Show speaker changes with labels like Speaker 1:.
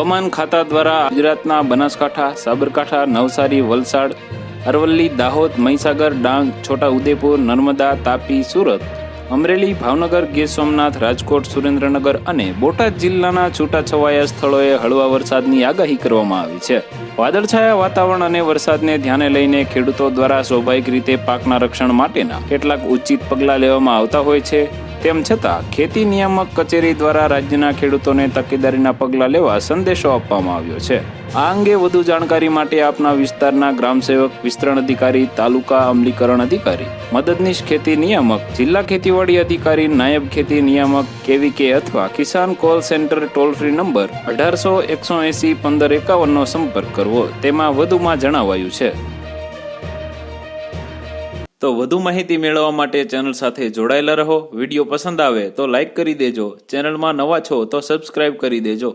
Speaker 1: હવામાન ખાતા દ્વારા ગુજરાતના બનાસકાંઠા, સાબરકાંઠા, નવસારી, વલસાડ, અરવલ્લી, દાહોદ, મહીસાગર, ડાંગ, છોટા ઉદેપુર, નર્મદા, તાપી, સુરત, અમરેલી, ભાવનગર, ગીર સોમનાથ, રાજકોટ, સુરેન્દ્રનગર અને બોટાદ જિલ્લાના છૂટાછવાયા સ્થળોએ હળવા વરસાદની આગાહી કરવામાં આવી છે. વાદળછાયા વાતાવરણ અને વરસાદને ધ્યાને લઈને ખેડૂતો દ્વારા સ્વાભાવિક રીતે પાકના રક્ષણ માટેના કેટલાક ઉચિત પગલાં લેવામાં આવતા હોય છે. તેમ છતાં ખેતી નિયામક કચેરી દ્વારા રાજ્યના ખેડૂતોને તકેદારીના પગલાં લેવા સંદેશો આપવામાં આવ્યો છે. આ અંગે વધુ જાણકારી માટે આપના વિસ્તારના ગ્રામસેવક, વિસ્તરણ અધિકારી, તાલુકા અમલીકરણ અધિકારી, મદદનીશ ખેતી નિયામક, જિલ્લા ખેતીવાડી અધિકારી, નાયબ ખેતી નિયામક, KVK અથવા કિસાન call centre toll free number 1800-180-1551નો સંપર્ક કરવો, તેમાં વધુમાં જણાવાયું છે. તો વધુ માહિતી મેળવવા માટે ચેનલ સાથે જોડાયેલા રહો. વિડીયો પસંદ આવે તો લાઈક કરી દેજો. ચેનલમાં નવા છો તો સબસ્ક્રાઇબ કરી દેજો.